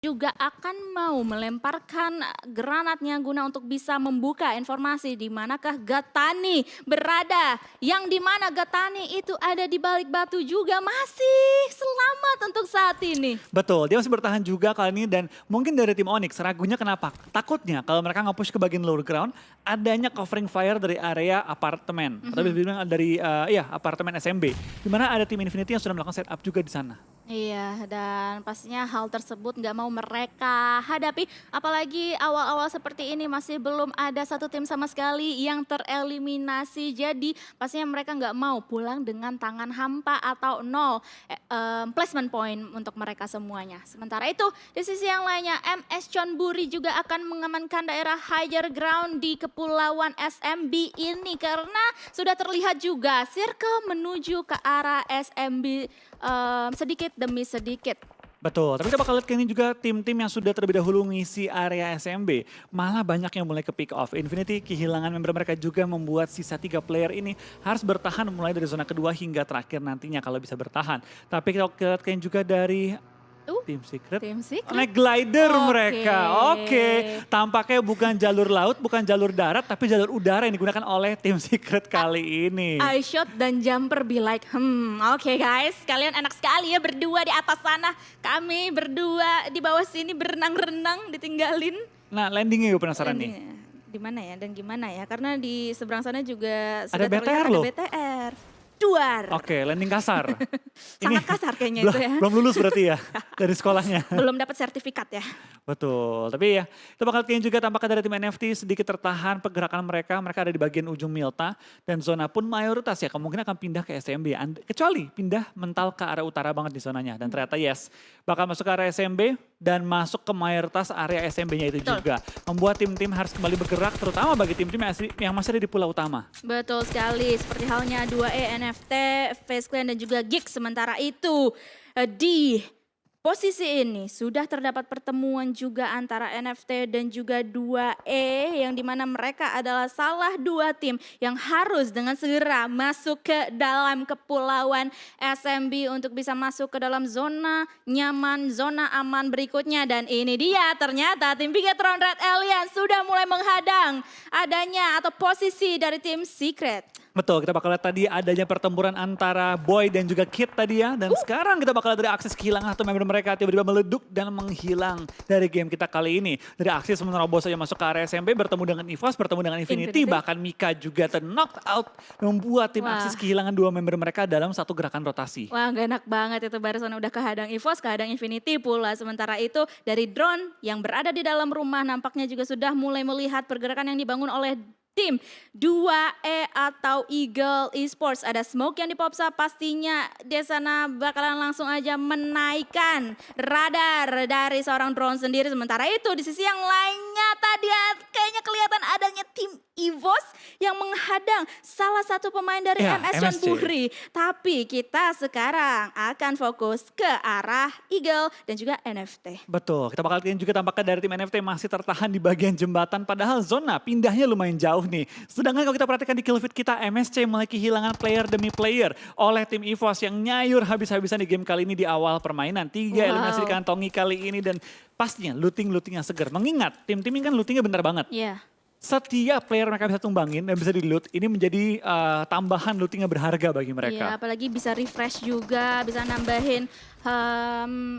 juga akan mau melemparkan granatnya guna untuk bisa membuka informasi di manakah Gatani berada. Yang di mana Gatani itu ada di balik batu juga masih selamat untuk saat ini. Betul, dia masih bertahan juga kali ini dan mungkin dari tim Onyx ragunya kenapa? Takutnya kalau mereka nge-push ke bagian lower ground, adanya covering fire dari area apartemen. Atau bisa dibilang dari apartemen SMB. Di mana ada tim Infinity yang sudah melakukan setup juga di sana. Iya, dan pastinya hal tersebut nggak mau mereka hadapi. Apalagi awal-awal seperti ini masih belum ada satu tim sama sekali yang tereliminasi. Jadi pastinya mereka nggak mau pulang dengan tangan hampa atau nol placement point untuk mereka semuanya. Sementara itu di sisi yang lainnya MS Chonburi juga akan mengamankan daerah higher ground di Kepulauan SMB ini. Karena sudah terlihat juga circle menuju ke arah SMB sedikit demi sedikit. Betul, tapi kita bakal lihat kayaknya juga tim-tim yang sudah terlebih dahulu ngisi area SMB. Malah banyak yang mulai ke pick off. Infinity kehilangan member mereka juga membuat sisa 3 player ini harus bertahan mulai dari zona kedua hingga terakhir nantinya kalau bisa bertahan. Tapi kita lihat kayaknya juga dari Tim Secret. Tim Secret. Naik glider Oke. mereka. Oke, tampaknya bukan jalur laut, bukan jalur darat, tapi jalur udara yang digunakan oleh Tim Secret kali ini. I shot dan jumper be like, oke guys, kalian enak sekali ya berdua di atas sana. Kami berdua di bawah sini berenang-renang ditinggalin. Nah, landingnya gue penasaran nih. Di mana ya dan gimana ya? Karena di seberang sana juga Ada sudah terlihat BTR loh. ada BTR. Duar. Oke, landing kasar. Sangat kasar kayaknya itu ya. Belum lulus berarti ya dari sekolahnya. Belum dapat sertifikat ya. Betul, tapi ya kita bakal lihat juga tampaknya dari tim NFT sedikit tertahan pergerakan mereka. Mereka ada di bagian ujung Milta dan zona pun mayoritas ya kemungkinan akan pindah ke SMB. Kecuali pindah mental ke arah utara banget di zonanya. Dan ternyata yes, bakal masuk ke area SMB dan masuk ke mayoritas area SMB-nya itu Betul. juga. Membuat tim-tim harus kembali bergerak terutama bagi tim-tim yang masih ada di pulau utama. Betul sekali, seperti halnya 2E, NFT, Face Clan dan juga Geek. Sementara itu di posisi ini sudah terdapat pertemuan juga antara NFT dan juga 2E yang dimana mereka adalah salah dua tim yang harus dengan segera masuk ke dalam kepulauan SMB untuk bisa masuk ke dalam zona nyaman, zona aman berikutnya. Dan ini dia ternyata tim Bigetron Red Alliance sudah mulai menghadang adanya atau posisi dari tim Secret. Betul, kita bakal lihat tadi adanya pertempuran antara Boy dan juga Kid tadi ya. Dan sekarang kita bakal lihat dari akses kehilangan satu member mereka tiba-tiba meleduk dan menghilang dari game kita kali ini. Dari akses menerobos saja masuk ke area SMB bertemu dengan EVOS, bertemu dengan Infinity. Bahkan Mika juga knocked out membuat tim akses kehilangan 2 member mereka dalam satu gerakan rotasi. Wah gak enak banget itu barusan udah kehadang EVOS, kehadang Infinity pula. Sementara itu dari drone yang berada di dalam rumah nampaknya juga sudah mulai melihat pergerakan yang dibangun oleh tim 2E atau Eagle Esports. Ada smoke yang dipopsa, pastinya di sana bakalan langsung aja menaikkan radar dari seorang drone sendiri. Sementara itu di sisi yang lainnya tadi kayaknya kelihatan adanya tim EVOS yang menghadang salah satu pemain dari MS Chonburi. Tapi kita sekarang akan fokus ke arah Eagle dan juga NFT. Betul, kita bakal lihat juga tampaknya dari tim NFT masih tertahan di bagian jembatan. Padahal zona pindahnya lumayan jauh nih. Sedangkan kalau kita perhatikan di kill feed kita, MSC mulai kehilangan player demi player oleh tim EVOS yang nyayur habis-habisan di game kali ini di awal permainan. 3 eliminasi dikantongi kali ini dan pastinya looting yang segar. Mengingat tim-tim ini kan lootingnya benar banget. Iya. Setiap player mereka bisa tumbangin dan bisa di-loot, ini menjadi tambahan looting yang berharga bagi mereka. Iya, apalagi bisa refresh juga, bisa nambahin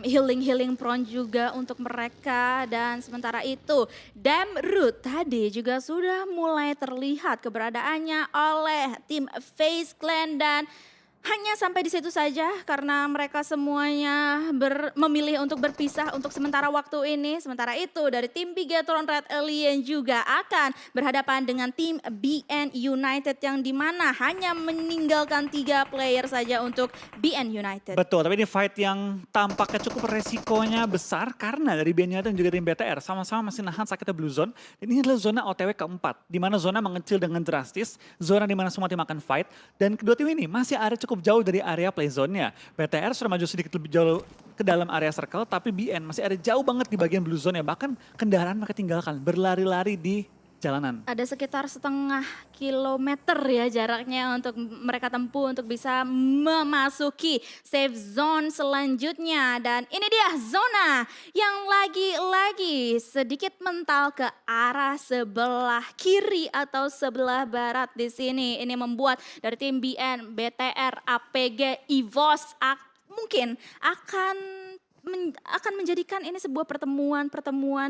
healing prone juga untuk mereka. Dan sementara itu, Damroot tadi juga sudah mulai terlihat keberadaannya oleh tim Face Clan dan hanya sampai di situ saja karena mereka semuanya memilih untuk berpisah untuk sementara waktu ini. Sementara itu dari tim Bigetron Red Alien juga akan berhadapan dengan tim BN United yang dimana hanya meninggalkan 3 player saja untuk BN United. Betul, tapi ini fight yang tampaknya cukup resikonya besar karena dari BN United dan juga tim BTR sama-sama masih nahan sakitnya Blue Zone. Dan ini adalah zona OTW keempat, di mana zona mengecil dengan drastis, zona di mana semua tim akan fight. Dan kedua tim ini masih ada cukup jauh dari area play zone-nya. BTR sudah maju sedikit lebih jauh ke dalam area circle, tapi BN masih ada jauh banget di bagian blue zone-nya. Bahkan kendaraan mereka tinggalkan, berlari-lari di jalanan. Ada sekitar 0,5 kilometer ya jaraknya untuk mereka tempuh untuk bisa memasuki safe zone selanjutnya. Dan ini dia zona yang lagi-lagi sedikit mental ke arah sebelah kiri atau sebelah barat di sini. Ini membuat dari tim BN, BTR, APG, EVOS mungkin akan menjadikan ini sebuah pertemuan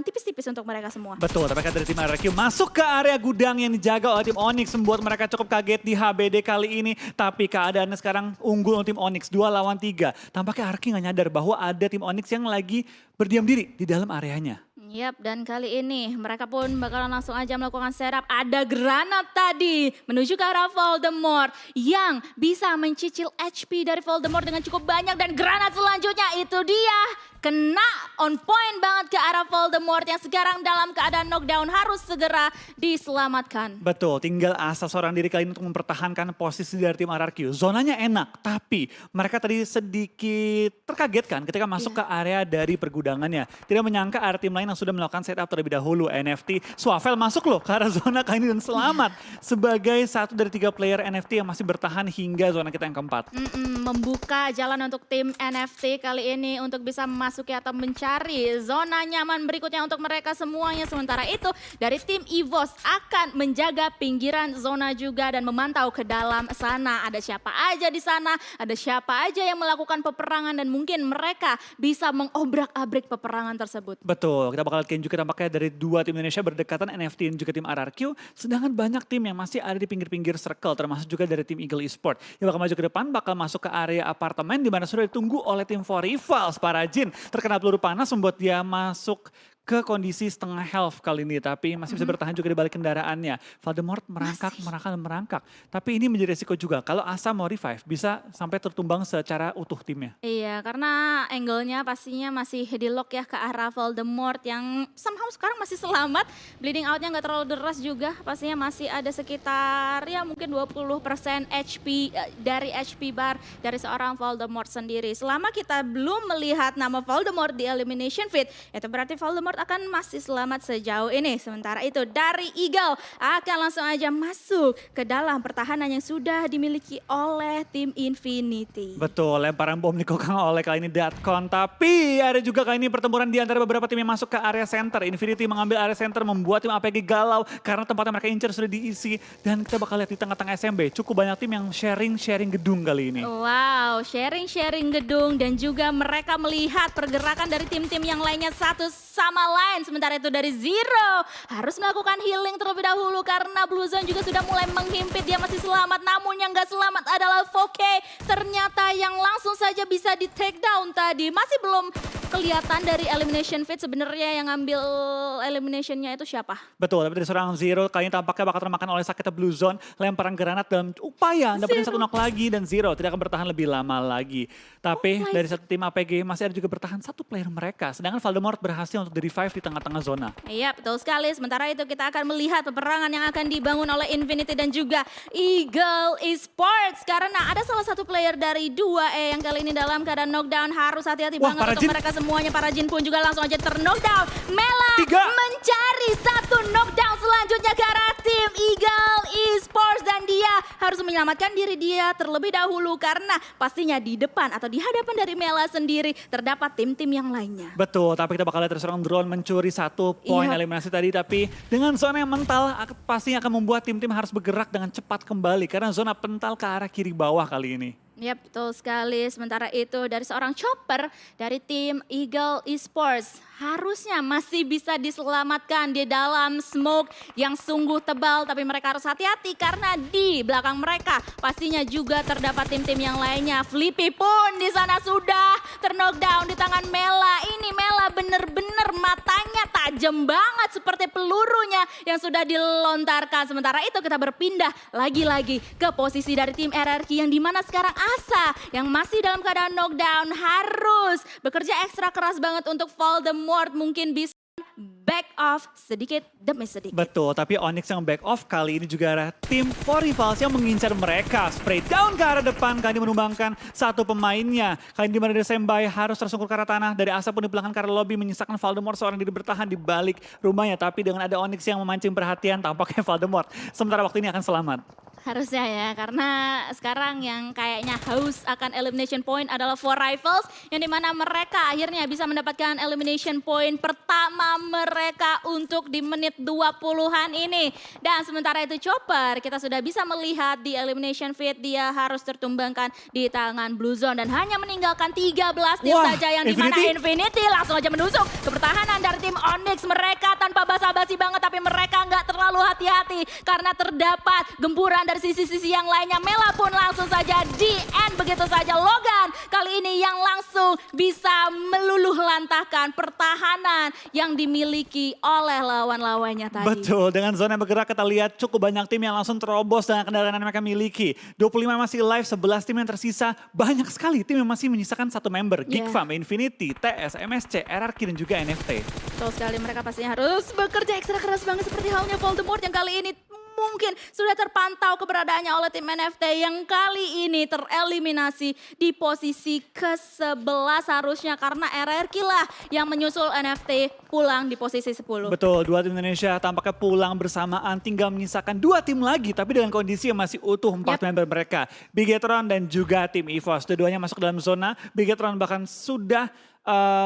tipis-tipis untuk mereka semua. Betul, tapi dari tim RRQ masuk ke area gudang yang dijaga oleh tim Onyx membuat mereka cukup kaget di HBD kali ini. Tapi keadaannya sekarang unggul untuk tim Onyx 2 lawan 3. Tampaknya RRQ nggak nyadar bahwa ada tim Onyx yang lagi berdiam diri di dalam areanya. Yap, dan kali ini mereka pun bakalan langsung aja melakukan setup. Ada granat tadi menuju ke arah Voldemort yang bisa mencicil HP dari Voldemort dengan cukup banyak. Dan granat selanjutnya itu dia kena on point banget ke arah Voldemort yang sekarang dalam keadaan knockdown harus segera diselamatkan. Betul, tinggal asa seorang diri kali ini untuk mempertahankan posisi dari tim RRQ. Zonanya enak, tapi mereka tadi sedikit terkagetkan ketika masuk ke area dari pergudangannya. Tidak menyangka ada tim lain yang sudah melakukan setup terlebih dahulu. NFT, Swavel masuk loh ke arah zona kali ini dan selamat. Sebagai satu dari 3 player NFT yang masih bertahan hingga zona kita yang keempat. Membuka jalan untuk tim NFT kali ini untuk bisa memasuki atau mencari zona nyaman berikutnya untuk mereka semuanya. Sementara itu dari tim EVOS akan menjaga pinggiran zona juga dan memantau ke dalam sana. Ada siapa aja di sana, ada siapa aja yang melakukan peperangan dan mungkin mereka bisa mengobrak-abrik peperangan tersebut. Betul, kita bakal lihat juga tampaknya dari 2 tim Indonesia berdekatan, NFT dan juga tim RRQ. Sedangkan banyak tim yang masih ada di pinggir-pinggir circle, termasuk juga dari tim Eagle Esport. Yang bakal maju ke depan, bakal masuk ke area apartemen di mana sudah ditunggu oleh tim For Rivals. Parajin terkena peluru panas membuat dia masuk ke kondisi setengah health kali ini. Tapi masih bisa bertahan juga di balik kendaraannya. Voldemort merangkak. Tapi ini menjadi resiko juga. Kalau Asa mau revive bisa sampai tertumbang secara utuh timnya. Iya, karena angle-nya pastinya masih di lock ya ke arah Voldemort yang somehow sekarang masih selamat. Bleeding out-nya nggak terlalu deras juga. Pastinya masih ada sekitar ya mungkin 20% HP dari HP bar dari seorang Voldemort sendiri. Selama kita belum melihat nama Voldemort di Elimination Feed, itu berarti Voldemort akan masih selamat sejauh ini. Sementara itu dari Eagle akan langsung aja masuk ke dalam pertahanan yang sudah dimiliki oleh tim Infinity. Betul, lemparan bom dikokang oleh kali ini Datcon. Tapi ada juga kali ini pertempuran di antara beberapa tim yang masuk ke area center. Infinity mengambil area center membuat tim APG galau karena tempatnya mereka incer sudah diisi. Dan kita bakal lihat di tengah-tengah SMB cukup banyak tim yang sharing gedung kali ini. Wow, sharing gedung dan juga mereka melihat pergerakan dari tim-tim yang lainnya satu sama lain. Sementara itu dari Zero harus melakukan healing terlebih dahulu karena Blue Zone juga sudah mulai menghimpit. Dia masih selamat, namun yang gak selamat adalah Foke. Ternyata yang langsung saja bisa di take down tadi. Masih belum kelihatan dari elimination feed sebenarnya yang ngambil eliminationnya itu siapa. Betul, tapi dari seorang Zero kali ini tampaknya bakal termakan oleh sakitnya Blue Zone. Lemparan granat dalam upaya dapetin 1 knock lagi dan Zero tidak akan bertahan lebih lama lagi. Tapi dari satu tim APG masih ada juga bertahan 1 player mereka. Sedangkan Voldemort berhasil untuk di-revive di tengah-tengah zona. Iya, betul sekali. Sementara itu kita akan melihat peperangan yang akan dibangun oleh Infinity dan juga Eagle Esports. Karena ada salah satu player dari 2E yang kali ini dalam keadaan knockdown. Harus hati-hati banget untuk mereka semuanya. Para Jin pun juga langsung aja ter-knockdown. Mela mencari 1 knockdown selanjutnya ke arah tim Eagle Esports. Dan dia harus menyelamatkan diri dia terlebih dahulu. Karena pastinya di depan atau di hadapan dari Mela sendiri terdapat tim-tim yang lainnya. Betul, tapi kita bakal lihat seorang drone mencuri 1 poin eliminasi tadi. Tapi dengan zona yang mental pastinya akan membuat tim-tim harus bergerak dengan cepat kembali. Karena zona pental ke arah kiri bawah kali ini. Ya betul sekali. Sementara itu dari seorang Chopper dari tim Eagle Esports harusnya masih bisa diselamatkan di dalam smoke yang sungguh tebal. Tapi mereka harus hati-hati karena di belakang mereka pastinya juga terdapat tim-tim yang lainnya. Flippy pun di sana sudah ter-knockdown di tangan Mela. Ini Mela bener-bener matanya tajam banget seperti pelurunya yang sudah dilontarkan. Sementara itu kita berpindah lagi-lagi ke posisi dari tim RRQ yang dimana sekarang Asa yang masih dalam keadaan knockdown harus bekerja ekstra keras banget untuk Voldemort mungkin bisa back off sedikit demi sedikit. Betul, tapi Onyx yang back off kali ini juga ada tim 4Rivals yang mengincar mereka. Spray down ke arah depan, kali ini menumbangkan satu pemainnya. Kali ini dimana Desembay harus tersungkur ke arah tanah. Dari Asa pun dipulangkan ke arah lobby, menyisakan Voldemort seorang diri bertahan di balik rumahnya. Tapi dengan ada Onyx yang memancing perhatian, tampaknya Voldemort sementara waktu ini akan selamat. Harusnya ya, karena sekarang yang kayaknya haus akan elimination point adalah 4Rivals, yang dimana mereka akhirnya bisa mendapatkan elimination point pertama mereka untuk di menit 20-an ini. Dan sementara itu Chopper, kita sudah bisa melihat di elimination feed dia harus tertumbangkan di tangan Blue Zone dan hanya meninggalkan 13 tim saja, yang dimana Infinity langsung aja menusuk ke pertahanan dari tim Onyx. Mereka tanpa basa-basi banget, tapi mereka nggak terlalu hati-hati karena terdapat gempuran dari sisi-sisi yang lainnya. Mela pun langsung saja di end begitu saja. Logan kali ini yang langsung bisa meluluh lantahkan pertahanan yang dimiliki oleh lawan-lawannya tadi. Betul, dengan zona yang bergerak kita lihat cukup banyak tim yang langsung terobos dengan kendaraan yang mereka miliki. 25 masih live, 11 tim yang tersisa. Banyak sekali tim yang masih menyisakan satu member. Geekfam, Infinity, TS, MSC, RRQ dan juga NFT. Betul sekali, mereka pastinya harus bekerja ekstra keras banget seperti halnya Voldemort yang kali ini mungkin sudah terpantau keberadaannya oleh tim NFT yang kali ini tereliminasi di posisi ke-11 harusnya karena RRQ lah yang menyusul NFT pulang di posisi 10. Betul, dua tim Indonesia tampaknya pulang bersamaan, tinggal menyisakan dua tim lagi tapi dengan kondisi yang masih utuh 4 member mereka. Bigetron dan juga tim EVOS, keduanya masuk dalam zona. Bigetron bahkan sudah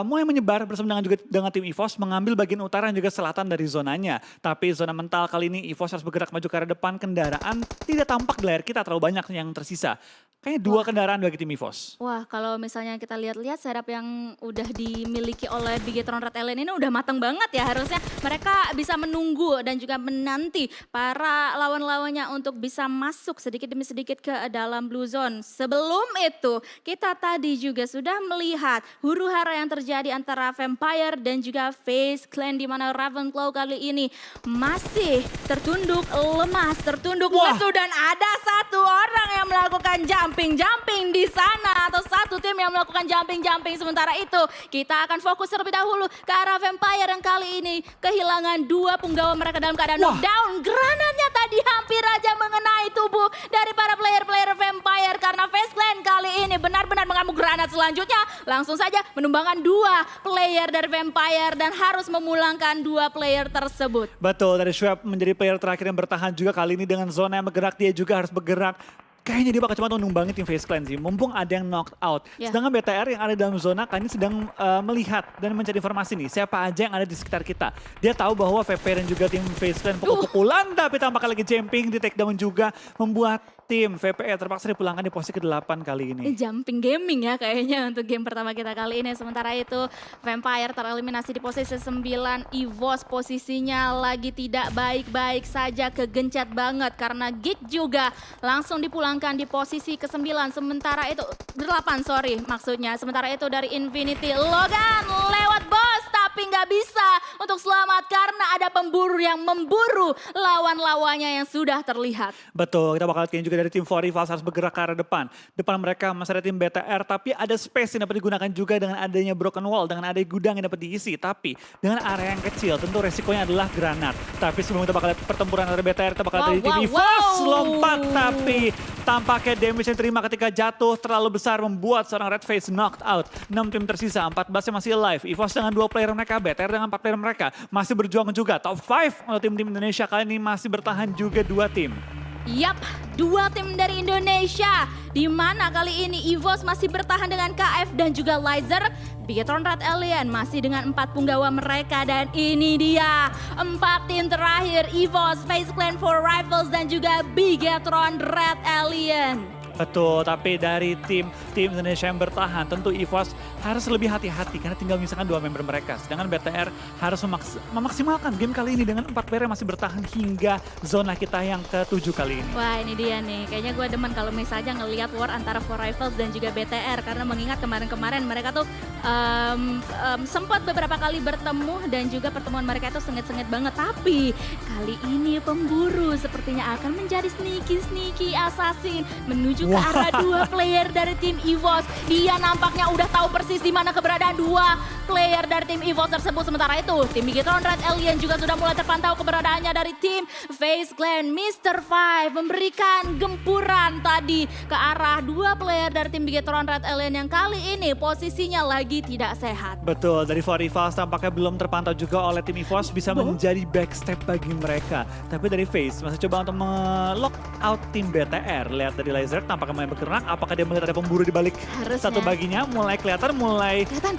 mulai menyebar bersama dengan tim EVOS, mengambil bagian utara dan juga selatan dari zonanya. Tapi zona mental kali ini EVOS harus bergerak maju ke arah depan, kendaraan tidak tampak di layar kita terlalu banyak yang tersisa. Kayaknya 2 kendaraan bagi tim EVOS. Wah, kalau misalnya kita lihat-lihat setup yang udah dimiliki oleh Bigetron Red Alien ini udah matang banget ya. Harusnya mereka bisa menunggu dan juga menanti para lawan-lawannya untuk bisa masuk sedikit demi sedikit ke dalam Blue Zone. Sebelum itu, kita tadi juga sudah melihat huru-hara yang terjadi antara Vampire dan juga FaZe Clan, di mana Ravenclaw kali ini masih tertunduk lemas, tertunduk lesu, dan ada satu orang yang melakukan jumping di sana, atau satu tim yang melakukan jumping. Sementara itu kita akan fokus terlebih dahulu ke arah Vampire yang kali ini kehilangan 2 punggawa mereka dalam keadaan knockdown. Granatnya tadi hampir aja mengenai tubuh dari para player Vampire karena FaZe Clan kali ini benar-benar mengamuk granat selanjutnya. Langsung saja menumbangkan 2 player dari Vampire dan harus memulangkan 2 player tersebut. Betul, dari Schwab menjadi player terakhir yang bertahan juga kali ini dengan zona yang bergerak, dia juga harus bergerak. Kayaknya dia bakal cuma numbangin tim FaZe Clan sih, mumpung ada yang knocked out. Sedangkan BTR yang ada dalam zona kali ini sedang melihat dan mencari informasi nih, siapa aja yang ada di sekitar kita. Dia tahu bahwa VP dan juga tim FaZe Clan pukul-pukulan, tapi tampaknya lagi jumping, di take down juga, membuat tim VPE terpaksa dipulangkan di posisi ke-8 kali ini. Jumping gaming ya kayaknya untuk game pertama kita kali ini. Sementara itu Vampire tereliminasi di posisi 9. EVOS posisinya lagi tidak baik-baik saja, kegencet banget karena Geek juga langsung dipulangkan di posisi ke-9. Sementara itu 8 maksudnya. Sementara itu dari Infinity, Logan lewat bos tapi nggak bisa untuk selamat karena ada pemburu yang memburu lawan-lawannya yang sudah terlihat. Betul, kita bakal lihat juga dari tim 4Rivals harus bergerak ke arah depan. Depan mereka masih ada tim BTR, tapi ada space yang dapat digunakan juga dengan adanya broken wall, dengan ada gudang yang dapat diisi. Tapi dengan area yang kecil, tentu resikonya adalah granat. Tapi sebelum kita bakal lihat pertempuran antara BTR, kita bakal lihat dari tim EVOS lompat, tapi tampaknya damage yang terima ketika jatuh terlalu besar membuat seorang Red Face knocked out. 6 tim tersisa, 14 yang masih alive. EVOS dengan 2 player mereka, BTR dengan 4 player mereka masih berjuang juga. Top 5 untuk tim-tim Indonesia kali ini masih bertahan juga 2 tim. Yap, 2 tim dari Indonesia, di mana kali ini EVOS masih bertahan dengan KF dan juga Laser. Bigetron Red Alien masih dengan 4 punggawa mereka, dan ini dia 4 tim terakhir, EVOS, FaZe Clan, 4Rivals dan juga Bigetron Red Alien. Betul, tapi dari tim Indonesia yang bertahan, tentu EVOS harus lebih hati-hati karena tinggal misalkan 2 member mereka. Sedangkan BTR harus memaksimalkan game kali ini dengan 4 player yang masih bertahan hingga zona kita yang ke-7 kali ini. Wah, ini dia nih, kayaknya gue demen kalau misalnya ngelihat war antara 4Rivals dan juga BTR, karena mengingat kemarin-kemarin mereka tuh sempat beberapa kali bertemu dan juga pertemuan mereka itu sengit-sengit banget. Tapi kali ini pemburu sepertinya akan menjadi sneaky assassin menuju ke arah dua player dari tim EVOS. Dia nampaknya udah tahu persis di mana keberadaan dua player dari tim EVOS tersebut. Sementara itu tim Bigetron Red Alien juga sudah mulai terpantau keberadaannya dari tim FaZe Clan. Mr. Five memberikan gempuran tadi ke arah dua player dari tim Bigetron Red Alien yang kali ini posisinya lagi tidak sehat. Betul, dari 4Rivals tampaknya belum terpantau juga oleh tim EVOS bisa menjadi backstep bagi mereka. Tapi dari FaZe masih coba untuk lock out tim BTR. Lihat dari Laser tampaknya mulai bergerak, apakah dia melihat ada pemburu di balik satu baginya, mulai kelihatan,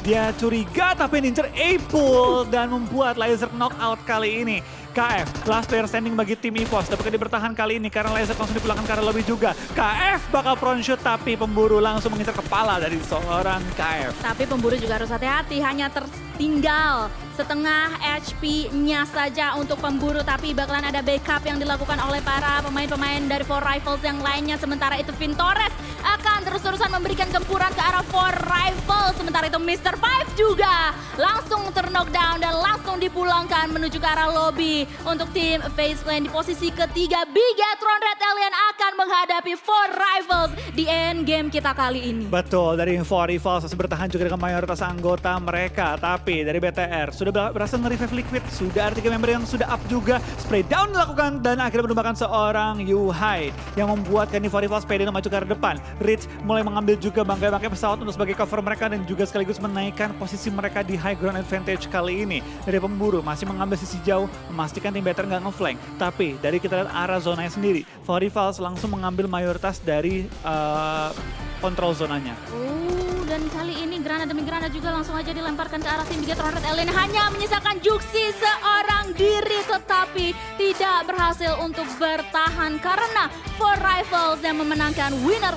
dia curiga tapi nincer A-pull dan membuat Laser knockout kali ini. KF, last player standing bagi tim EVOS. Dapatkah dia bertahan kali ini karena Laser langsung dipulangkan ke arah lobby juga. KF bakal front shoot tapi pemburu langsung mengincar kepala dari seorang KF. Tapi pemburu juga harus hati-hati, hanya tertinggal setengah HP-nya saja untuk pemburu. Tapi bakalan ada backup yang dilakukan oleh para pemain-pemain dari 4Rivals yang lainnya. Sementara itu Vintores akan terus-terusan memberikan gempuran ke arah 4Rivals. Sementara itu Mr. Five juga langsung terknockdown dan langsung dipulangkan menuju ke arah lobby. Untuk tim FaZe Clan di posisi ketiga, Bigetron Red Alien akan menghadapi 4Rivals di end game kita kali ini. Betul, dari 4Rivals masih bertahan juga dengan mayoritas anggota mereka. Tapi dari BTR sudah berhasil nge-revive Liquid, sudah ada 3 member yang sudah up juga. Spray down dilakukan dan akhirnya menumbangkan seorang Yuhai yang membuatkan 4Rivals PD maju ke arah depan. Rich mulai mengambil juga bangkai-bangkai pesawat untuk sebagai cover mereka dan juga sekaligus menaikkan posisi mereka di high ground advantage kali ini. Dari pemburu masih mengambil sisi jauh, memastikan tim BTR nggak nge-flank. Tapi dari kita lihat arah zonanya sendiri, 4Rivals langsung mengambil mayoritas dari kontrol zonanya. Dan kali ini granat demi granat juga langsung aja dilemparkan ke arah tim Bigetron Red Alien. Hanya menyisakan Juxi seorang diri tetapi tidak berhasil untuk bertahan karena 4Rivals yang memenangkan winner.